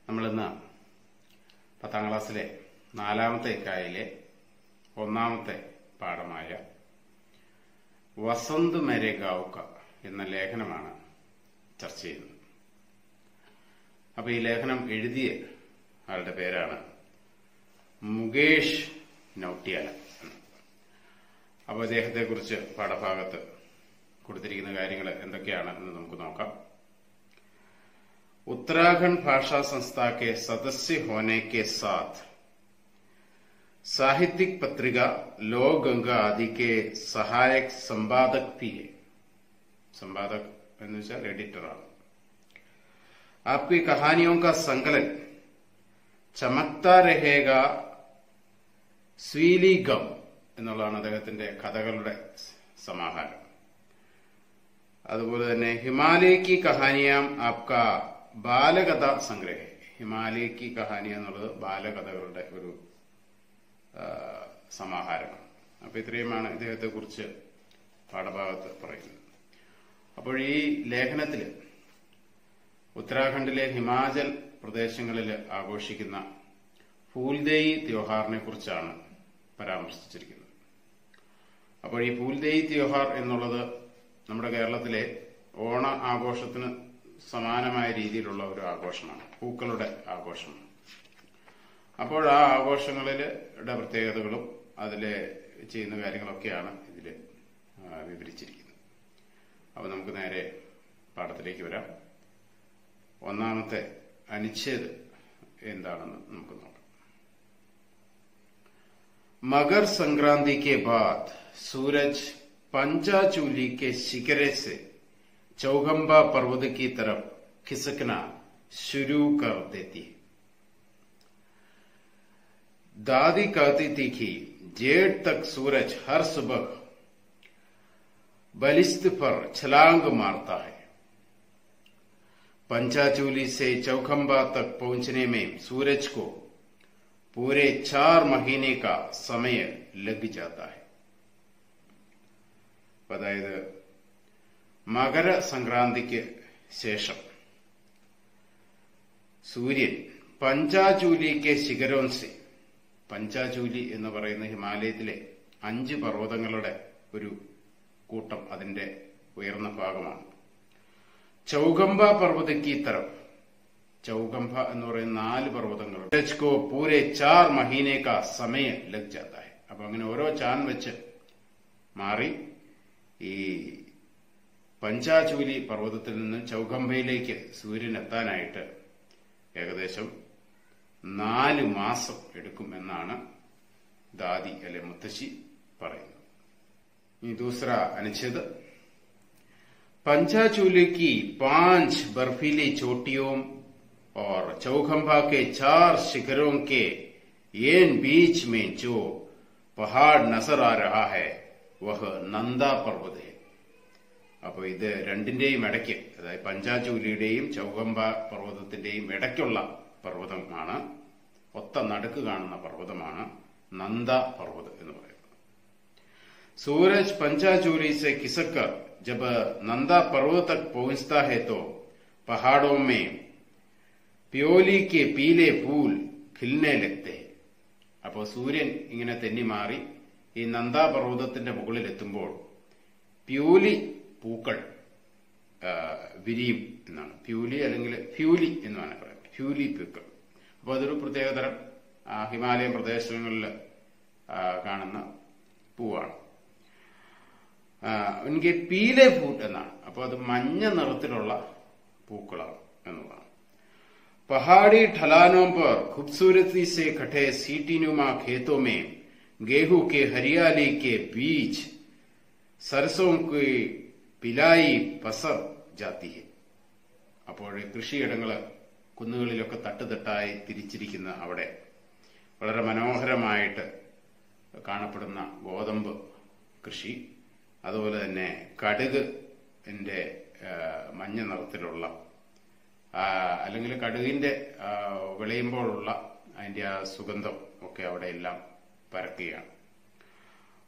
നമ്മളിന്ന് 10ാം ക്ലാസ്സിലെ 4ാമത്തെ ഇക്കായിലെ 1ാമത്തെ പാഠമായ വസന്ത് മേരെ ഗാവ് കാ എന്ന ലേഖനമാണ് ചർച്ച ചെയ്യുന്നത്. അപ്പൊ ഈ ലേഖനം എഴുതിയ ആളുടെ പേരാണ് മുകേഷ് നൌട്ടിയാല. അപ്പൊ അദ്ദേഹത്തെ കുറിച്ച് പാഠഭാഗത്ത് കൊടുത്തിരിക്കുന്ന കാര്യങ്ങൾ എന്തൊക്കെയാണ് എന്ന് നമുക്ക് നോക്കാം. उत्तराखंड भाषा संस्था के सदस्य होने के साथ साहित्यिक पत्रिका लोक गंगा आदि के सहायक संपादक भी है. संपादक എന്ന് വെച്ചാൽ എഡിറ്ററാണ്. आपकी कहानियों का संकलन चमकता रहेगा സ്വീലി ഗം എന്നുള്ളതാണ് അദ്ദേഹത്തിന്റെ കഥകളുടെ സമാഹാരം. അതുപോലെ തന്നെ ഹിമാലയ കി കഹാനിയാം ആപ്കാ ബാലകഥ സംഗ്രഹ. ഹിമാലയ കി കഹാനി എന്നുള്ളത് ബാലകഥകളുടെ ഒരു സമാഹാരമാണ്. അപ്പൊ ഇത്രയുമാണ് ഇദ്ദേഹത്തെ കുറിച്ച് പാഠഭാഗത്ത് പറയുന്നത്. അപ്പോൾ ഈ ലേഖനത്തില് ഉത്തരാഖണ്ഡിലെ ഹിമാചൽ പ്രദേശങ്ങളിൽ ആഘോഷിക്കുന്ന ഫൂൽദേയി ത്യോഹാറിനെ കുറിച്ചാണ് പരാമർശിച്ചിരിക്കുന്നത്. അപ്പോൾ ഈ ഫൂൽദേയി ത്യോഹാർ എന്നുള്ളത് നമ്മുടെ കേരളത്തിലെ ഓണ ആഘോഷത്തിന് സമാനമായ രീതിയിലുള്ള ഒരു ആഘോഷമാണ്, പൂക്കളുടെ ആഘോഷമാണ്. അപ്പോൾ ആ ആഘോഷങ്ങളിലെ പ്രത്യേകതകളും അതിലെ ചെയ്യുന്ന കാര്യങ്ങളൊക്കെയാണ് ഇതിൽ വിവരിച്ചിരിക്കുന്നത്. അപ്പോൾ നമുക്ക് നേരെ പാഠത്തിലേക്ക് വരാം. 1ാമത്തെ അനുച്ഛേദം എന്താണെന്ന് നമുക്ക് നോക്കാം. मकर संक्रांति के बाद सूरज पंचाचूली के शिखरे से चौगंबा पर्वत की तरफ खिसकना शुरू कर देती है. दादी कहती थी कि जेठ तक सूरज हर सुबह बलिस्थ पर छलांग मारता है. पंचाचूली से चौखंबा तक पहुंचने में सूरज को पूरे 4 महीने का समय लग जाता है. അതായത് മകരസംക്രാന്തിക്ക് ശേഷം സൂര്യൻ പഞ്ചാചൂലിക്ക് ശിഖരോൻസെ, പഞ്ചാചൂലി എന്ന് പറയുന്ന ഹിമാലയത്തിലെ 5 പർവ്വതങ്ങളുടെ ഒരു കൂട്ടം, അതിന്റെ ഉയർന്ന ഭാഗമാണ്. ചൗഗംബ പർവ്വതക്ക് തരം, ചൗഗംബ എന്ന് പറയുന്ന 4 പർവ്വതങ്ങളുണ്ട്. को पूरे 4 महीने का समय लग जाता है. അപ്പൊ അങ്ങനെ ഓരോ ചാൻ വെച്ച് മാറി ഈ പഞ്ചാചൂലി പർവ്വതത്തിൽ നിന്ന് ചൗഗംബയിലേക്ക് സൂര്യൻ എത്താനായിട്ട് ഏകദേശം 4 മാസം എടുക്കും എന്നാണ് ദാദി അല്ലെ മുത്തശ്ശി പറയുന്നത്. ഈ ദൂസറ അനുച്ഛേദ पंचाचूली की 5 बर्फीली चोटियों और चौखंबा के 4 शिखरों के बीच में जो पहाड़ नजर आ रहा है वह नंदा पर्वत है. അപ്പൊ ഇത് രണ്ടിന്റെയും ഇടയ്ക്ക്, അതായത് പഞ്ചാചൂലിയുടെയും ചൗഗംബ പർവ്വതത്തിന്റെയും ഇടയ്ക്കുള്ള പർവ്വതമാണ്, ഒത്ത നടുക്ക് കാണുന്ന പർവ്വതമാണ് നന്ദ പർവ്വതം എന്ന് പറയുന്നത്. सूरज पंचाचूली से खिसककर जब नंदा पर्वत तक पहुंचता है तो पहाड़ों में प्योली के पीले फूल खिलने लगते हैं. അപ്പോൾ സൂര്യൻ ഇങ്ങനെ തെന്നി മാറി ഈ നന്ദാ പർവ്വതത്തിന്റെ മുകളിൽ എത്തുമ്പോൾ പ്യൂലി പൂക്കൾ വിരിയും എന്നാണ്. പ്യൂലി അല്ലെങ്കിൽ ഫ്യൂലി എന്ന് വേണം പറയാം, ഫ്യൂലി പൂക്കൾ. അപ്പോൾ അതൊരു പ്രത്യേകതരം ഹിമാലയൻ പ്രദേശങ്ങളിൽ കാണുന്ന പൂവാണ്. എനിക്ക് പീലെ ഫൂട്ട് എന്നാണ്. അപ്പൊ അത് മഞ്ഞ നിറത്തിലുള്ള പൂക്കളാണ് എന്നുള്ളതാണ്. पहाड़ी ढलानों पर खूबसूरती से कटे सीटीनुमा खेतों में गेहूं के हरियाली के बीच सरसों की पिलाई पसर जाती है. അപ്പോൾ കൃഷിയിടങ്ങള് കുന്നുകളിലൊക്കെ തട്ടുതട്ടായി തിരിച്ചിരിക്കുന്ന അവിടെ വളരെ മനോഹരമായിട്ട് കാണപ്പെടുന്ന ഗോതമ്പ് കൃഷി, അതുപോലെ തന്നെ കടുക് മഞ്ഞ നിറത്തിലുള്ള അല്ലെങ്കിൽ കടുകിന്റെ വിളയുമ്പോഴുള്ള അതിന്റെ ആ സുഗന്ധം ഒക്കെ അവിടെ എല്ലാം പരക്കുകയാണ്.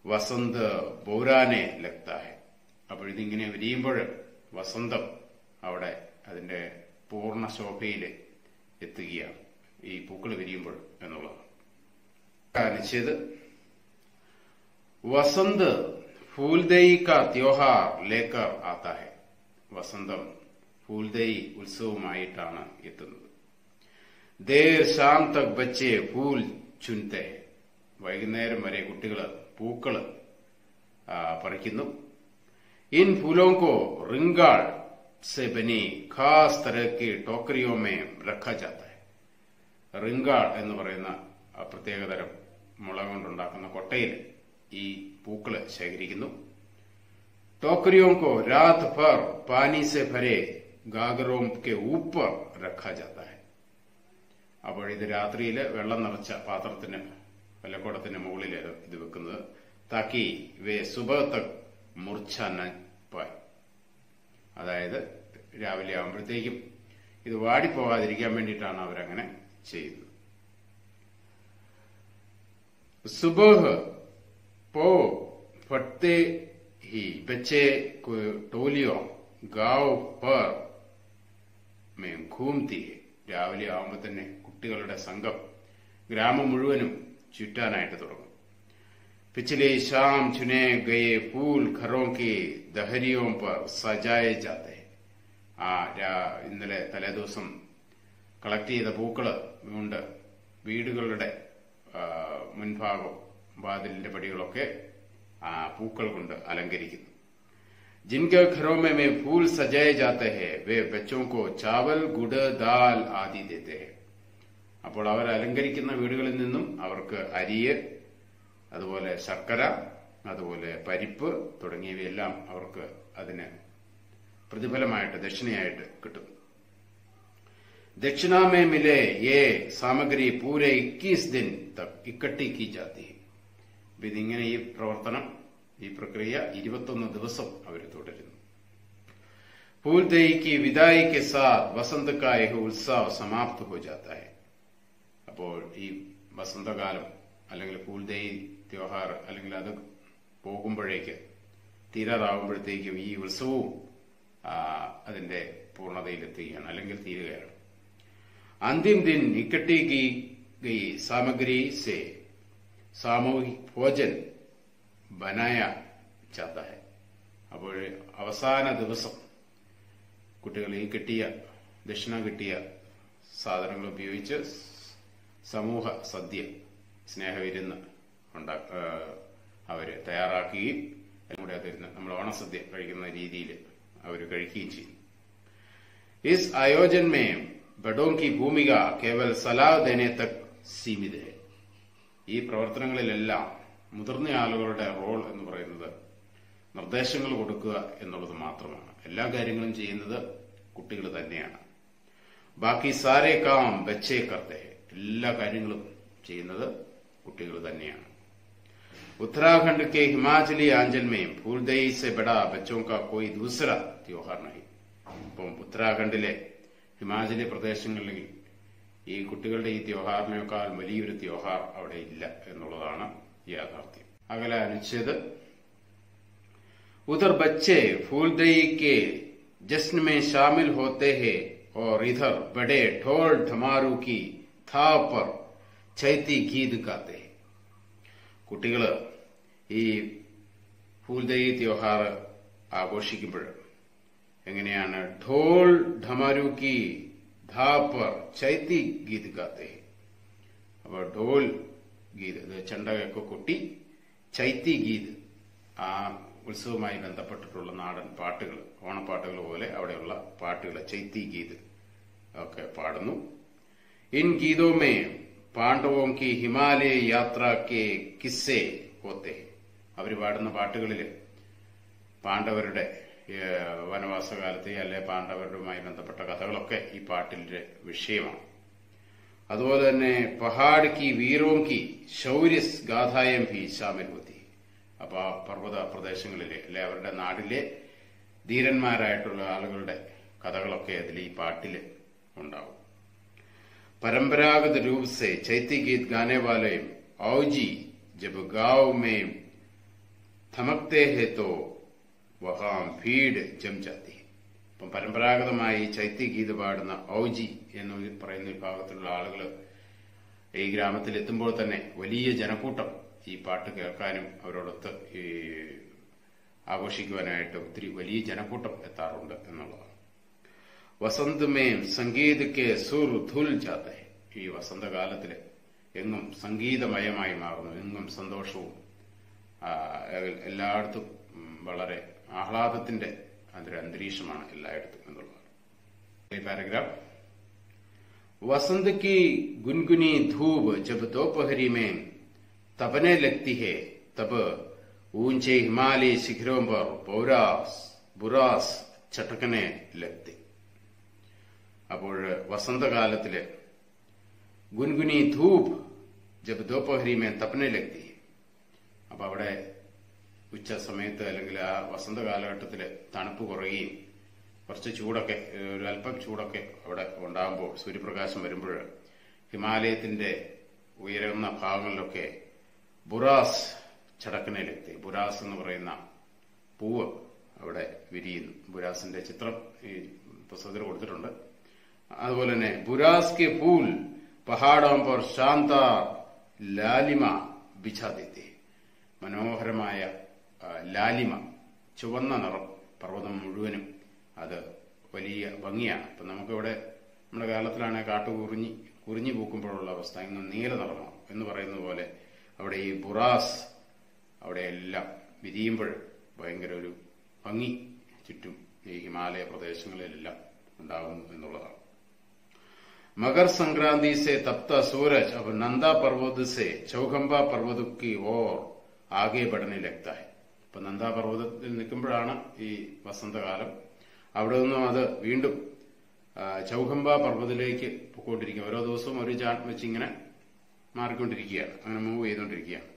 വസന്ത് ബൗരാനെ ലഗ്താഹെ. അപ്പോൾ ഇതിങ്ങനെ വിരിയുമ്പോൾ വസന്തം അവിടെ അതിന്റെ പൂർണ്ണ ശോഭയില് എത്തുകയാണ് ഈ പൂക്കൾ വിരിയുമ്പോൾ എന്നുള്ളത്. നിശ്ചയത് വസന്ത് ഫൂൽദേയി കാ ത്യോഹാർ ലേക്കർ ആത്താ ഹെ. വസന്തം ഫൂൽദേയി ഉത്സവമായിട്ടാണ് എത്തുന്നത്. There Sham Tak ബച്ചെ Phool ചുൻതേ. വൈകുന്നേരം വരെ കുട്ടികൾ പൂക്കള് പറിക്കുന്നു. इन फूलों को रिंगाड़ से बनी खास तरह की टोकरियों में रखा जाता है. റിങ്കാൾ എന്ന് പറയുന്ന പ്രത്യേകതരം മുള കൊണ്ടുണ്ടാക്കുന്ന കൊട്ടയിൽ ഈ പൂക്കള് ശേഖരിക്കുന്നു. टोकरियों को रात भर पानी से भरे गागरों के ऊपर रखा जाता है. അപ്പോൾ ഇത് രാത്രിയിൽ വെള്ളം നിറച്ച പാത്രത്തിന് വെള്ളക്കുടത്തിന് മുകളിൽ ഇത് വെക്കുന്നത്. താക്കി വേ സുബഹ തക് മൂർച്ഛ ന പായ്. അതായത് രാവിലെ ആകുമ്പോഴത്തേക്കും ഇത് വാടിപ്പോകാതിരിക്കാൻ വേണ്ടിയിട്ടാണ് അവരങ്ങനെ ചെയ്യുന്നത്. സുബഹ് പോ ഫട്ടെ ഹി ബച്ചെ ടോലിയോ ഗാവ് പർ മേ ഘൂംതി. രാവിലെ ആകുമ്പോൾ തന്നെ കുട്ടികളുടെ സംഘം ഗ്രാമം മുഴുവനും ചുറ്റാനായിട്ട് തുടങ്ങും. पिछले शाम चुने गए फूल घरों की दहरियों पर सजाए जाते हैं. ഇന്നലെ തലേദിവസം കളക്ട് ചെയ്ത പൂക്കള് കൊണ്ട് വീടുകളുടെ മുൻഭാഗം വാതിലിന്റെ പടികളൊക്കെ പൂക്കൾ കൊണ്ട് അലങ്കരിക്കുന്നു. जिनके घरों में फूल सजाए जाते हैं वे बच्चों को चावल गुड़ दाल आदि देते हैं. അപ്പോൾ അവർ അലങ്കരിക്കുന്ന വീടുകളിൽ നിന്നും അവർക്ക് അരിയെ, അതുപോലെ ശർക്കര, അതുപോലെ പരിപ്പ് തുടങ്ങിയവയെല്ലാം അവർക്ക് അതിന് പ്രതിഫലമായിട്ട് ദക്ഷിണയായിട്ട് കിട്ടും. दक्षिणा में मिले ये सामग्री पूरे 21 दिन तक इकट्ठी की जाती है. ഇതിങ്ങനെ ഈ പ്രവർത്തനം, ഈ പ്രക്രിയ 21 ദിവസം അവർ തുടരുന്നു. फूलदेई की विदाई के साथ वसंत का यह उत्सव समाप्त हो जाता है. അപ്പോൾ ഈ വസന്തകാലം അല്ലെങ്കിൽ ഫൂൽദേയി ത്യോഹാർ അല്ലെങ്കിൽ അത് പോകുമ്പോഴേക്ക് തീരാറാവുമ്പോഴത്തേക്കും ഈ ഉത്സവവും അതിന്റെ പൂർണ്ണതയിലെത്തുകയാണ് അല്ലെങ്കിൽ തീരുകയാണ്. अंतिम दिन इकट्ठी की गई सामग्री से सामूहिक भोजन बनाया जाता है. അപ്പോൾ അവസാന ദിവസം കുട്ടികൾ ഈ കിട്ടിയ ദക്ഷിണ കിട്ടിയ സാധനങ്ങൾ ഉപയോഗിച്ച് സമൂഹ സദ്യ, സ്നേഹവിരുന്ന് അവര് തയ്യാറാക്കുകയും എല്ലാം കൂടെ അതിരുന്ന് നമ്മൾ ഓണസദ്യ കഴിക്കുന്ന രീതിയിൽ അവർ കഴിക്കുകയും ചെയ്യും. इस आयोजन में बड़ों की भूमिका केवल सलाह देने तक सीमित है. ഈ പ്രവർത്തനങ്ങളിലെല്ലാം മുതിർന്ന ആളുകളുടെ റോൾ എന്ന് പറയുന്നത് നിർദ്ദേശങ്ങൾ കൊടുക്കുക എന്നുള്ളത് മാത്രമാണ്. എല്ലാ കാര്യങ്ങളും ചെയ്യുന്നത് കുട്ടികൾ തന്നെയാണ്. ബാക്കി സാരേ കാം ബച്ചേ കർത്തേ. എല്ലാ കാര്യങ്ങളും ചെയ്യുന്നത് കുട്ടികൾ തന്നെയാണ്. उत्तराखंड के हिमाचली आंचल में फूलदेई से बड़ा बच्चों का कोई दूसरा त्योहार नहीं. അപ്പം ഉത്തരാഖണ്ഡിലെ ഹിമാചലി പ്രദേശങ്ങളിൽ ഈ കുട്ടികളുടെ ഈ ത്യോഹാറിനേക്കാൾ വലിയൊരു ത്യോഹാർ അവിടെ ഇല്ല എന്നുള്ളതാണ് യാഥാർത്ഥ്യം. അകല അനുച്ഛേദ് उधर बच्चे फूलदेई के जश्न में शामिल होते हैं और इधर बड़े ढोल ढमारू की थाप पर चैती गीत गाते हैं. കുട്ടികള് ഈ ഫൂൽദേയി ത്യോഹാർ ആഘോഷിക്കുമ്പോൾ എങ്ങനെയാണ് ഢോൾ ഢമാരൂക്കി ധാപ്പർ ചൈത്തി ഗീത് ഗാത്തെ. അപ്പൊ ഢോൽ ഗീത്, ചെണ്ടയൊക്കെ കൊട്ടി ചൈത്തി ഗീത്, ആ ഉത്സവവുമായി ബന്ധപ്പെട്ടിട്ടുള്ള നാടൻ പാട്ടുകൾ, ഓണപ്പാട്ടുകൾ പോലെ അവിടെയുള്ള പാട്ടുകൾ ചൈത്തി ഗീത് ഒക്കെ പാടുന്നു. ഇൻ ഗീതോ മേ പാണ്ഡവോं की हिमालय यात्रा के किस्से होते. അവർ പാടുന്ന പാട്ടുകളിൽ പാണ്ഡവരുടെ വനവാസകാലത്തെ അല്ലെ പാണ്ഡവരുമായി ബന്ധപ്പെട്ട കഥകളൊക്കെ ഈ പാട്ടിന്റെ വിഷയമാണ്. അതുപോലെ തന്നെ പഹാഡ് കി വീരോം കി ശൗര്യ ഗാഥായം ഭി ശാമിൽ ഹോത്തി. അപ്പൊ ആ പർവ്വത പ്രദേശങ്ങളിലെ അല്ലെ അവരുടെ നാട്ടിലെ ധീരന്മാരായിട്ടുള്ള ആളുകളുടെ കഥകളൊക്കെ അതിൽ ഈ പാട്ടിൽ ഉണ്ടാവും. परंपरागत रूप से चैती गीत गाने वाले औजी जब गांव में थमकते हैं तो वहां भीड़ जम जाती है. അപ്പം പരമ്പരാഗതമായി ചൈത്യഗീത പാടുന്ന ഔജി എന്ന് പറയുന്ന വിഭാഗത്തിലുള്ള ആളുകൾ ഈ ഗ്രാമത്തിൽ എത്തുമ്പോൾ തന്നെ വലിയ ജനക്കൂട്ടം ഈ പാട്ട് കേൾക്കാനും അവരോടൊത്ത് ഈ ആഘോഷിക്കുവാനായിട്ട് ഒത്തിരി വലിയ ജനക്കൂട്ടം എത്താറുണ്ട് എന്നുള്ളതാണ്. വസന്ത് മേം സംഗീത് കെ സുർ ധുൽ ജാത്തെ, ഈ വസന്തകാലത്തില് എങ്ങും സംഗീതമയമായി മാറുന്നു, എങ്ങും സന്തോഷവും എല്ലായിടത്തും വളരെ ആഹ്ലാദത്തിന്റെ അന്തരീക്ഷമാണ് എല്ലായിടത്തും എന്നുള്ളതാണ്. ഈ പാരഗ്രാഫ് वसंत की गुनगुनी धूप जब दोपहरी में तपने लगती है तब ऊंचे हिमालय शिखरों पर बुरास ചട്ടക്കനെ ലഗ്തി. അപ്പോൾ വസന്തകാലത്തില് ഗുൻഗുനി ധൂപ് ജബ് ദോപഹരി മേ തപ്പനെ ലഗ്തി, അപ്പൊ അവിടെ ഉച്ച സമയത്ത് അല്ലെങ്കിൽ ആ വസന്ത കാലഘട്ടത്തില് തണുപ്പ് കുറയുകയും കുറച്ച് ചൂടൊക്കെ ഒരു അല്പം ചൂടൊക്കെ അവിടെ ഉണ്ടാകുമ്പോൾ സൂര്യപ്രകാശം വരുമ്പോൾ ഹിമാലയത്തിന്റെ ഉയരുന്ന ഭാഗങ്ങളിലൊക്കെ ബുറാസ് ചടക്കനയിലെത്തി. ബുറാസ് എന്ന് പറയുന്ന പൂവ് അവിടെ വിരിയുന്നു. ബുരാസിന്റെ ചിത്രം ഈ പുസ്തകത്തിൽ കൊടുത്തിട്ടുണ്ട്. അതുപോലെ തന്നെ ബുരാസ് കെ പൂൽ പഹാഡോം पर शानदार ലാലിമ ബിഛാ ദേത്തെ, മനോഹരമായ ലാലിമ ചുവന്ന നിറം പർവ്വതം മുഴുവനും, അത് വലിയ ഭംഗിയാണ്. ഇപ്പൊ നമുക്കിവിടെ നമ്മുടെ കേരളത്തിലാണ് കാട്ടു കുറിഞ്ഞു പൂക്കുമ്പോഴുള്ള അവസ്ഥ ഇന്ന് നീല നിറമാണ് എന്ന് പറയുന്നത് പോലെ അവിടെ ഈ ബുറാസ് അവിടെ എല്ലാം വിരിയുമ്പോൾ ഭയങ്കര ഒരു ഭംഗി ചുറ്റും ഈ ഹിമാലയ പ്രദേശങ്ങളിലെല്ലാം ഉണ്ടാകുന്നു എന്നുള്ളതാണ്. मकर संक्रांति से तपता सूरज अब नंदा पर्वत से चौखंबा पर्वत की ओर आगे बढ़ने लगता है. ഇപ്പൊ നന്ദാ പർവ്വതത്തിൽ നിൽക്കുമ്പോഴാണ് ഈ വസന്തകാലം. അവിടെ നിന്നും അത് വീണ്ടും ചൗഖംബ പർവ്വതത്തിലേക്ക് പൊക്കോണ്ടിരിക്കുക. ഓരോ ദിവസവും ഒരു ചാട്ട് വെച്ച് ഇങ്ങനെ മാറിക്കൊണ്ടിരിക്കുകയാണ്, അങ്ങനെ മൂവ് ചെയ്തുകൊണ്ടിരിക്കുകയാണ്.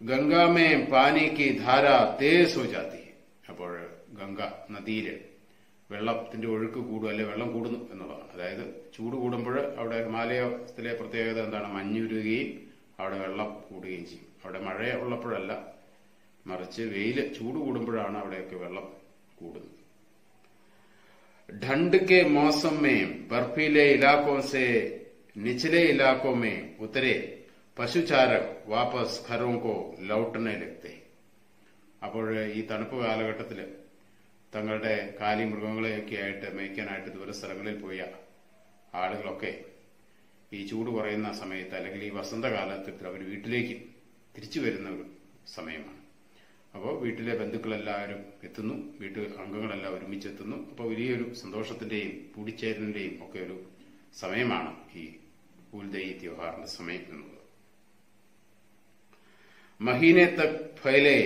ഗംഗാമേ പാനിക്ക് ധാര തേസ് ഹോ ജാതി, അപ്പോൾ ഗംഗ നദിയില് വെള്ളത്തിന്റെ ഒഴുക്ക് കൂടുക, അല്ലെ വെള്ളം കൂടുന്നു എന്നുള്ളതാണ്. അതായത് ചൂട് കൂടുമ്പോൾ അവിടെ ഹിമാലയത്തിലെ പ്രത്യേകത എന്താണ്, മഞ്ഞുരുകയും അവിടെ വെള്ളം കൂടുകയും ചെയ്യും. അവിടെ മഴ ഉള്ളപ്പോഴല്ല, മറിച്ച് വെയില് ചൂട് കൂടുമ്പോഴാണ് അവിടെയൊക്കെ വെള്ളം കൂടുന്നത്. ठंड के मौसम में बर्फीले इलाकों से निचले इलाकों में उतरे പശുചാരക് വാപസ് ഘരോं को लौटने लगते. അപ്പോൾ ഈ തണുപ്പ് കാലഘട്ടത്തില് തങ്ങളുടെ കാലി മൃഗങ്ങളെയൊക്കെ ആയിട്ട് മേയ്ക്കാനായിട്ട് ദൂരസ്ഥലങ്ങളിൽ പോയ ആളുകളൊക്കെ ഈ ചൂട് കുറയുന്ന സമയത്ത് അല്ലെങ്കിൽ ഈ വസന്തകാലത്തിൽ അവർ വീട്ടിലേക്ക് തിരിച്ചു വരുന്ന ഒരു സമയമാണ്. അപ്പോൾ വീട്ടിലെ ബന്ധുക്കളെല്ലാവരും എത്തുന്നു, വീട്ടു അംഗങ്ങളെല്ലാം ഒരുമിച്ചെത്തുന്നു. അപ്പോൾ വലിയൊരു സന്തോഷത്തിന്റെയും കൂടിച്ചേരലിന്റെയും ഒക്കെ ഒരു സമയമാണ് ഈ ഫൂൽദേയി ത്യോഹാറിന്റെ സമയം എന്നുള്ളത്. महीने तक फैले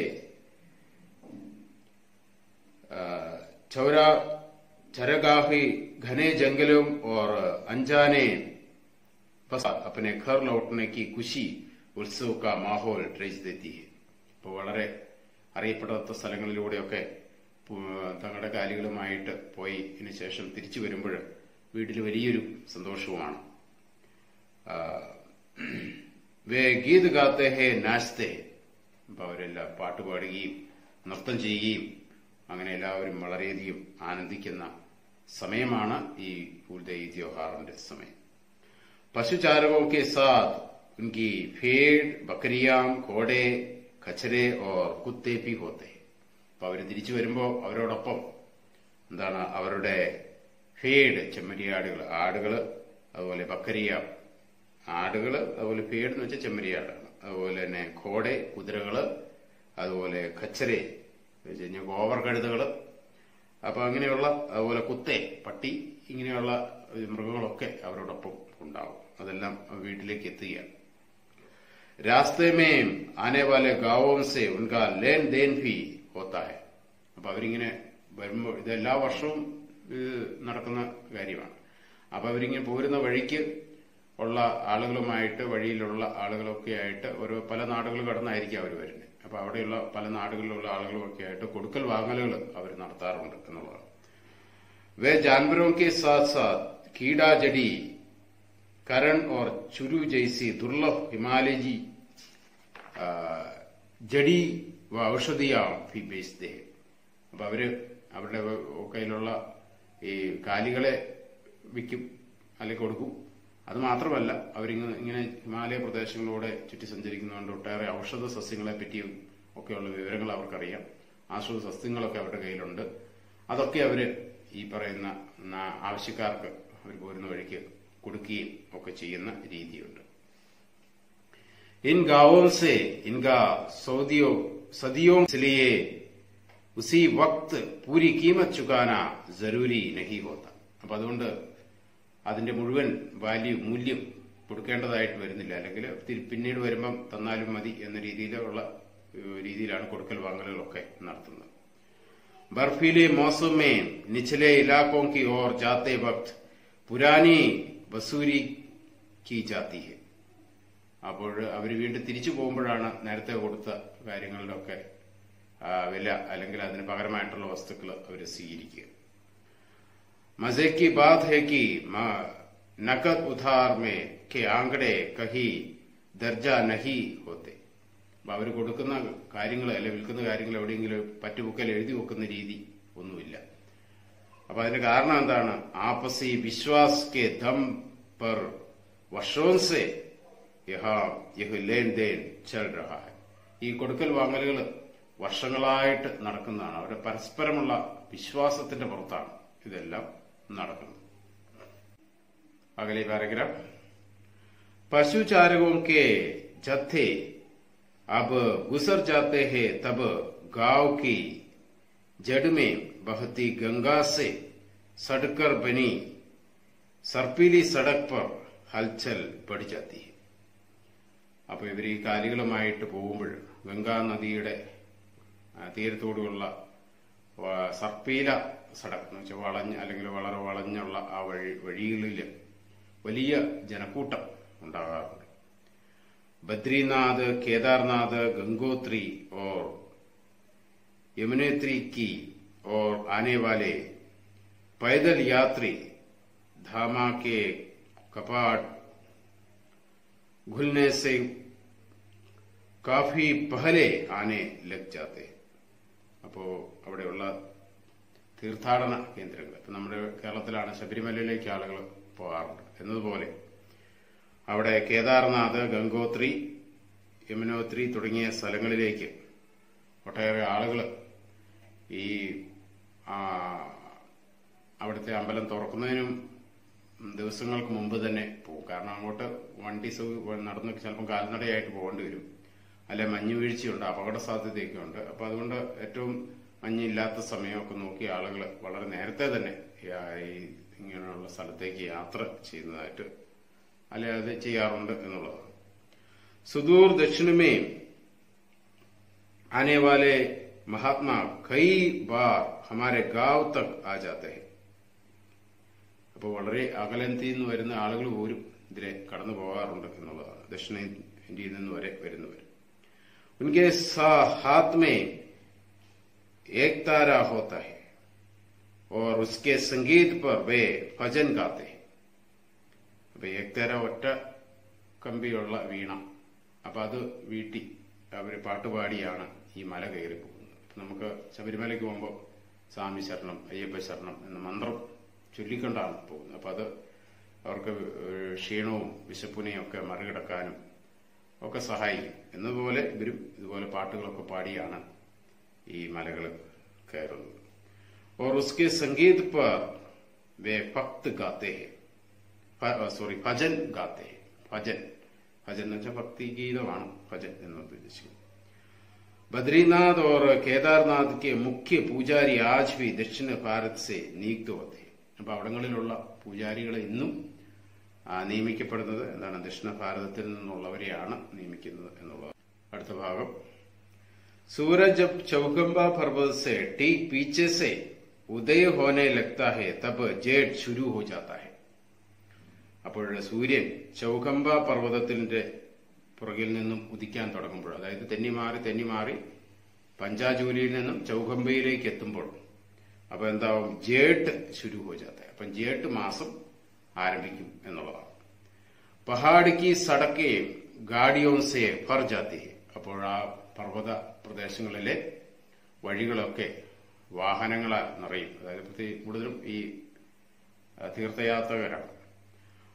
चरगाही घने जंगलों और अनजाने अपने घर लौटने की खुशी उत्सव का माहौल रच देती है. ഇപ്പോൾ വളരെ അറിയപ്പെടാത്ത സ്ഥലങ്ങളിലൂടെയൊക്കെ തങ്ങളുടെ കാലികളുമായിട്ട് പോയി ഇതിനു ശേഷം തിരിച്ചു വരുമ്പോൾ വീട്ടിൽ വലിയൊരു സന്തോഷവുമാണ്. വേ ഗീത് ഗാത്തെ ഹേ നാച്തെ, അപ്പൊ അവരെല്ലാം പാട്ട് പാടുകയും നൃത്തം ചെയ്യുകയും അങ്ങനെ എല്ലാവരും വളരെയധികം ആനന്ദിക്കുന്ന സമയമാണ് ഈ ഫൂൽദേയി ത്യോഹാറിന്റെ സമയം. പശുചാരകോं के साथ उनकी भेड़ बकरियां घोड़े खचरे और कुत्ते भी होते. അപ്പൊ അവര് തിരിച്ചു വരുമ്പോ അവരോടൊപ്പം എന്താണ് അവരുടെ ഭേഡ് ചെമ്മരിയാടുകൾ, ആടുകള്, അതുപോലെ ബക്കരിയ ആടുകള്, അതുപോലെ ഭേഡ് എന്ന് വെച്ചാൽ ചെമ്മരിയാടാണ്, അതുപോലെ തന്നെ ഘോടെ കുതിരകള്, അതുപോലെ ഖച്ചരെ ഗോവർ കഴുതകള്, അപ്പൊ അങ്ങനെയുള്ള അതുപോലെ കുത്തെ പട്ടി, ഇങ്ങനെയുള്ള മൃഗങ്ങളൊക്കെ അവരോടൊപ്പം ഉണ്ടാവും. അതെല്ലാം വീട്ടിലേക്ക് എത്തുകയാണ്. രാസ്തേ മേ ആനെ വാലെ ഗാവോം സെ ഉൻകാ ലേൻ ദേൻ ഭി ഹോത്താ ഹെ. അപ്പൊ അവരിങ്ങനെ വരുമ്പോൾ ഇത് എല്ലാ വർഷവും നടക്കുന്ന കാര്യമാണ്. അപ്പൊ അവരിങ്ങനെ പോരുന്ന വഴിക്ക് ഉള്ള ആളുകളുമായിട്ട്, വഴിയിലുള്ള ആളുകളൊക്കെ ആയിട്ട് ഓരോ പല നാടുകൾ കടന്നായിരിക്കും അവർ വരുന്നത്. അപ്പൊ അവിടെയുള്ള പല നാടുകളിലുള്ള ആളുകളൊക്കെ ആയിട്ട് കൊടുക്കൽ വാങ്ങലുകൾ അവർ നടത്താറുണ്ട് എന്നുള്ളതാണ്. വേ ജാൻവരോं के साथ साथ कीड़ा जड़ी करण और चुरू जैसी दुर्लभ हिमालयी जड़ी व औषधियां भी बेचते हैं. അപ്പൊ അവര് അവരുടെ കയ്യിലുള്ള ഈ കാലികളെ വിൽക്കും അല്ലെങ്കിൽ കൊടുക്കും. അത് മാത്രമല്ല, അവരിങ്ങനെ ഹിമാലയ പ്രദേശങ്ങളിലൂടെ ചുറ്റി സഞ്ചരിക്കുന്നതുകൊണ്ട് ഒട്ടേറെ ഔഷധ സസ്യങ്ങളെ പറ്റിയും ഒക്കെയുള്ള വിവരങ്ങൾ അവർക്കറിയാം. ഔഷധ സസ്യങ്ങളൊക്കെ അവരുടെ കയ്യിലുണ്ട്. അതൊക്കെ അവര് ഈ പറയുന്ന ആവശ്യക്കാർക്ക് അവർ പോരുന്ന വഴിക്ക് കൊടുക്കുകയും ഒക്കെ ചെയ്യുന്ന രീതിയുണ്ട്. इन गांवों से इनका सदियों इसलिए उसी वक्त पूरी कीमत चुकाना जरूरी नहीं होता. അപ്പൊ അതുകൊണ്ട് അതിന്റെ മുഴുവൻ മൂല്യം കൊടുക്കേണ്ടതായിട്ട് വരുന്നില്ല. അല്ലെങ്കിൽ പിന്നീട് വരുമ്പം തന്നാലും മതി എന്ന രീതിയിലാണ് കൊടുക്കൽ വാങ്ങലുകളൊക്കെ നടത്തുന്നത്. बर्फीले मौसम में निचले इलाकों की ओर जाते वक्त पुरानी वसूली की जाती है. അപ്പോൾ അവർ വീണ്ടും തിരിച്ചു പോകുമ്പോഴാണ് നേരത്തെ കൊടുത്ത കാര്യങ്ങളിലൊക്കെ വില അല്ലെങ്കിൽ അതിന് പകരമായിട്ടുള്ള വസ്തുക്കൾ അവർ സ്വീകരിക്കുക. मजे की बात है कि नकद उधार में के आंकड़े कहीं दर्जा नहीं होते. അപ്പൊ അവർ കൊടുക്കുന്ന കാര്യങ്ങൾ അല്ലെങ്കിൽ വിൽക്കുന്ന കാര്യങ്ങൾ എവിടെയെങ്കിലും പറ്റുബുക്കൽ എഴുതി വെക്കുന്ന രീതി ഒന്നുമില്ല. അപ്പൊ അതിന്റെ കാരണം എന്താണ്? ആപസി വിശ്വാസ് കെ ദം പർ വർഷോं से यह लेन देन चल रहा है. ഈ കൊടുക്കൽ വാങ്ങലുകൾ വർഷങ്ങളായിട്ട് നടക്കുന്നതാണ്. അവരുടെ പരസ്പരമുള്ള വിശ്വാസത്തിന്റെ പുറത്താണ് ഇതെല്ലാം നടക്കുന്നത്. अगले पैराग्राफ. पशुचारकों के जत्थे अब गुजर जाते हैं तब गांव की जड़ में बहती गंगा से सड़कर बनी സർപ്പീലി സടക് पर हलचल बढ़ जाती है. അപ്പൊ ഇവർ ഈ കാലികളുമായിട്ട് പോകുമ്പോൾ ഗംഗാ നദിയുടെ തീരത്തോടുള്ള സർപ്പീല സടക് എന്ന് വെച്ചാൽ വളഞ്ഞ അല്ലെങ്കിൽ വളരെ വളഞ്ഞുള്ള ആ വഴികളിൽ വലിയ ജനക്കൂട്ടം ഉണ്ടാകാറുണ്ട്. बद्रीनाथ, केदारनाथ, गंगोत्री और यमुनोत्री की ओर आने वाले पैदल यात्री धामा के कपाट खुलने से काफी पहले आने लग जाते. അപ്പോ അവിടെയുള്ള തീർത്ഥാടന കേന്ദ്രങ്ങൾ, ഇപ്പൊ നമ്മുടെ കേരളത്തിലാണ് ശബരിമലയിലേക്ക് ആളുകൾ പോകാറുണ്ട് എന്നതുപോലെ അവിടെ കേദാർനാഥ്, ഗംഗോത്രി, യമുനോത്രി തുടങ്ങിയ സ്ഥലങ്ങളിലേക്ക് ഒട്ടേറെ ആളുകൾ ഈ അവിടുത്തെ അമ്പലം തുറക്കുന്നതിനും ദിവസങ്ങൾക്ക് മുമ്പ് തന്നെ പോകും. കാരണം അങ്ങോട്ട് വണ്ടി നടന്ന് ചിലപ്പോൾ കാൽനടയായിട്ട് പോകേണ്ടി വരും. അല്ലെ മഞ്ഞ് വീഴ്ചയുണ്ട്, അപകട സാധ്യതയൊക്കെ ഉണ്ട്. അപ്പൊ അതുകൊണ്ട് ഏറ്റവും മഞ്ഞില്ലാത്ത സമയമൊക്കെ നോക്കി ആളുകൾ വളരെ നേരത്തെ തന്നെ ഈ ഇങ്ങനെയുള്ള സ്ഥലത്തേക്ക് യാത്ര ചെയ്യുന്നതായിട്ട് അല്ലെ അത് ചെയ്യാറുണ്ട് എന്നുള്ളതാണ്. सुदूर दक्षिण में आने वाले महात्मा कई बार हमारे गांव तक आ जाते हैं. അപ്പോൾ വളരെ അകലത്തിൽ നിന്ന് വരുന്ന ആളുകൾ പോലും ഇതിലെ കടന്നു പോകാറുണ്ട് എന്നുള്ളതാണ്. ദക്ഷിണേന്ത്യയിൽ നിന്ന് വരെ വരുന്നവർ. उनके हाथ में एक तारा होता है और उसके संगीत पर वे भजन गाते हैं. അപ്പൊ ഏക്താര ഒറ്റ കമ്പിയുള്ള വീണ, അപ്പൊ അത് വീട്ടി അവര് പാട്ടുപാടിയാണ് ഈ മല കയറി പോകുന്നത്. നമുക്ക് ശബരിമലയ്ക്ക് പോകുമ്പോൾ സ്വാമി ശരണം, അയ്യപ്പ ശരണം എന്ന മന്ത്രം ചൊല്ലിക്കൊണ്ടാണ് പോകുന്നത്. അപ്പൊ അത് അവർക്ക് ക്ഷീണവും വിശപ്പിനെയും ഒക്കെ മറികടക്കാനും ഒക്കെ സഹായിക്കും. എന്നതുപോലെ ഇവരും ഇതുപോലെ പാട്ടുകളൊക്കെ പാടിയാണ് ഈ മലകൾ കയറുന്നത്. और उसके संगीत पर वे भक्त गाते हैं, ഭജൻ ഗാത്തെ. ഭജൻ എന്ന് വെച്ചാൽ ഭക്തി ഗീതമാണ് ഭജൻ എന്ന് ഉദ്ദേശിക്കുന്നത്. ബദ്രീനാഥ് और केदारनाथ के मुख्य पुजारी आज भी दक्षिण भारत से नियुक्त होते हैं. അപ്പൊ അവിടങ്ങളിലുള്ള പൂജാരികളെ ഇന്നും നിയമിക്കപ്പെടുന്നത് എന്താണ്? ദക്ഷിണ ഭാരതത്തിൽ നിന്നുള്ളവരെയാണ് നിയമിക്കുന്നത് എന്നുള്ളത്. അടുത്ത ഭാഗം. सूरज जब चौखंबा पर्वत से ठीक पीछे से उदय होने लगता है तब जेठ शुरू हो जाता है. അപ്പോൾ സൂര്യൻ ചൗഖംബ പർവ്വതത്തിന്റെ പുറകിൽ നിന്നും ഉദിക്കാൻ തുടങ്ങുമ്പോൾ, അതായത് തെന്നിമാറി പഞ്ചാജൂലിയിൽ നിന്നും ചൗഖംബയിലേക്ക് എത്തുമ്പോൾ അപ്പൊ എന്താവും? ജേട്ട് ശുരു ഹോ ജാത്ത. അപ്പം ജേട്ട് മാസം ആരംഭിക്കും എന്നുള്ളതാണ്. പഹാഡിക്ക് സടക്കെ ഗാഡിയോൻ സേ ഭർ ജാത്തി. അപ്പോൾ ആ പർവ്വത പ്രദേശങ്ങളിലെ വഴികളൊക്കെ വാഹനങ്ങളാൽ നിറയും. അതായത് കൂടുതലും ഈ തീർത്ഥയാത്രകരാണ്.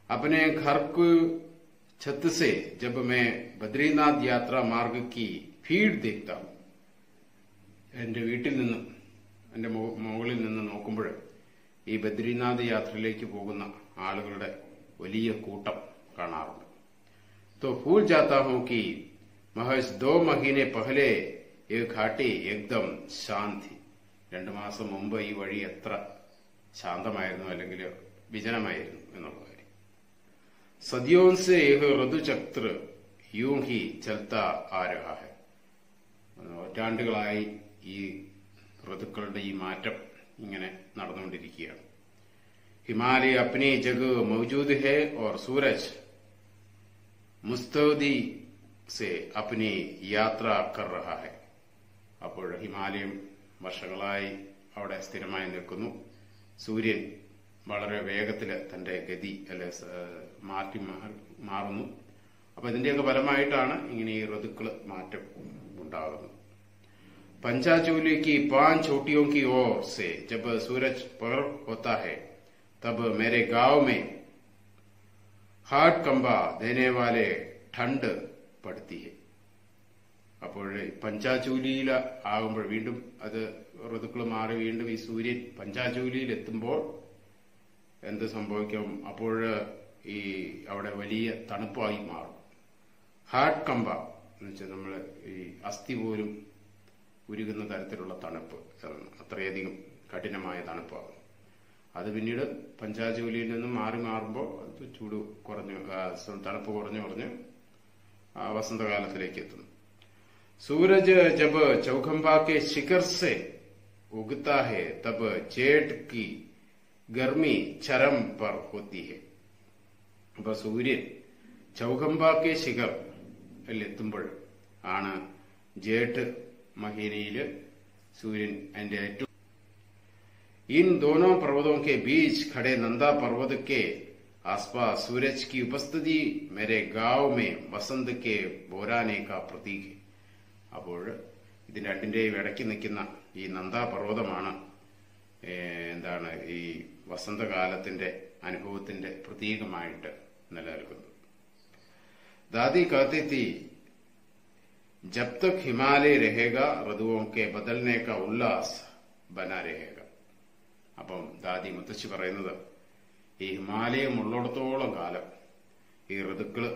अपने घर को छत से जब मैं बद्रीनाथ यात्रा मार्ग की भीड़ देखता हूं, എന്റെ വീട്ടിൽ നിന്നും എന്റെ മുകളിൽ നിന്ന് നോക്കുമ്പോൾ ഈ ബദ്രീനാഥ് യാത്രയിലേക്ക് പോകുന്ന ആളുകളുടെ വലിയ കൂട്ടം കാണാറുണ്ട്. तो भूल जाता हूं कि महज 2 महीने पहले ये घाटी एकदम शांत थी. 2 മാസം മുമ്പ് ഈ വഴി എത്ര ശാന്തമായിരുന്നു അല്ലെങ്കിൽ വിജനമായിരുന്നു എന്നുള്ള കാര്യം. सदियों से यह ऋतुचक्र यूं ही चलता आ रहा है. നൂറ്റാണ്ടുകളായി ഈ ഋതുക്കളുടെ ഈ മാറ്റം ഇങ്ങനെ നടന്നുകൊണ്ടിരിക്കുകയാണ്. हिमालय अपनी जगह मौजूद है और सूरज मुस्तैदी से अपनी यात्रा कर रहा है. അപ്പോൾ ഹിമാലയം വർഷങ്ങളായി അവിടെ സ്ഥിരമായി നിൽക്കുന്നു. സൂര്യൻ വളരെ വേഗത്തിൽ തന്റെ ഗതി അല്ലെ മാറ്റി മാറുന്നു. അപ്പൊ ഇതിന്റെയൊക്കെ ഫലമായിട്ടാണ് ഇങ്ങനെ ഈ ഋതുക്കള് മാറ്റം ഉണ്ടാകുന്നത്. पंचाचूली की 5 चोटियों की ओर से जब सूरज पर होता है तब मेरे गांव में हार्ट कंबा देने वाले ठंड पड़ती है. അപ്പോൾ പഞ്ചാചൂലിയിൽ ആകുമ്പോൾ വീണ്ടും അത് ഋതുക്കൾ മാറി വീണ്ടും ഈ സൂര്യൻ പഞ്ചാചൂലിയിൽ എത്തുമ്പോൾ എന്ത് സംഭവിക്കും? അപ്പോൾ ഈ അവിടെ വലിയ തണുപ്പായി മാറും. ഹാർട്ട് കമ്പ എന്ന് വെച്ചാൽ നമ്മൾ ഈ അസ്ഥി പോലും ഉരുകുന്ന തരത്തിലുള്ള തണുപ്പ്, അത്രയധികം കഠിനമായ തണുപ്പാകും. അത് പിന്നീട് പഞ്ചാചൂലിയിൽ നിന്നും മാറുമ്പോൾ ചൂട് കുറഞ്ഞു, തണുപ്പ് കുറഞ്ഞ് വസന്തകാലത്തിലേക്ക് എത്തുന്നു. सूरज जब चौखंबा के शिखर से उगता है तब जेठ की गर्मी चरम पर होती है. അപ്പൊ സൂര്യൻ ചൗഖംബാക്കെ ശിഖറിലെത്തുമ്പോൾ ആണ് ജേഠ് മഹീനയില് സൂര്യൻ അതിന്റെ ഏറ്റവും. इन दोनों पर्वतों के बीच खड़े नंदा पर्वत के आसपास सूरज की उपस्थिति मेरे गांव में वसंत के बोराने का प्रतीक है. അപ്പോൾ ഇതിന് രണ്ടിന്റെയും ഇടയ്ക്ക് നിൽക്കുന്ന ഈ നന്ദാപർവ്വതമാണ് എന്താണ് ഈ വസന്തകാലത്തിന്റെ അനുഭവത്തിന്റെ പ്രതീകമായിട്ട് നിലനിൽക്കുന്നത്. दादी कहती थी जब तक हिमालय रहेगा ऋतुओं के बदलने का उल्लास बना रहेगा. അപ്പം ദാദി മുത്തശ്ശി പറയുന്നത് ഈ ഹിമാലയം ഉള്ളിടത്തോളം കാലം ഈ ഋതുക്കള്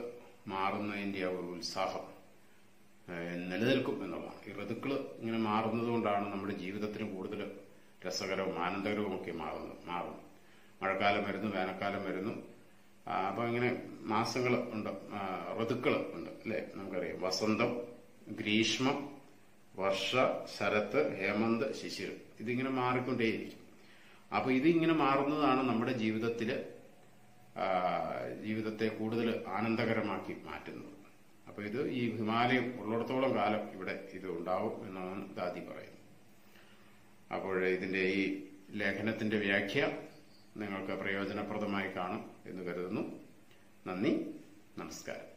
മാറുന്നതിന്റെ ആ ഒരു ഉത്സാഹം നിലനിൽക്കും എന്നുള്ളതാണ്. ഈ ഋതുക്കള് ഇങ്ങനെ മാറുന്നത് കൊണ്ടാണ് നമ്മുടെ ജീവിതത്തിന് കൂടുതൽ രസകരവും ആനന്ദകരവും ഒക്കെ മാറും. മഴക്കാലം വരുന്നു, വേനൽക്കാലം വരുന്നു. അപ്പൊ ഇങ്ങനെ മാസങ്ങൾ ഉണ്ട്, ഋതുക്കൾ ഉണ്ട് അല്ലെ. നമുക്കറിയാം വസന്തം, ഗ്രീഷ്മം, വർഷ, ശരത്ത്, ഹേമന്ത്, ശിശിർ. ഇതിങ്ങനെ മാറിക്കൊണ്ടേയിരിക്കും. അപ്പൊ ഇതിങ്ങനെ മാറുന്നതാണ് നമ്മുടെ ജീവിതത്തെ കൂടുതൽ ആനന്ദകരമാക്കി മാറ്റുന്നത്. അപ്പൊ ഇത് ഈ ഹിമാലയം ഉള്ളിടത്തോളം കാലം ഇവിടെ ഇത് ഉണ്ടാവും എന്നാണ് ദാദി പറയുന്നത്. അപ്പോൾ ഇതിന്റെ ഈ ലേഖനത്തിന്റെ വ്യാഖ്യ നിങ്ങൾക്ക് പ്രയോജനപ്രദമായി കാണും എന്ന് കരുതുന്നു. നന്ദി, നമസ്കാരം.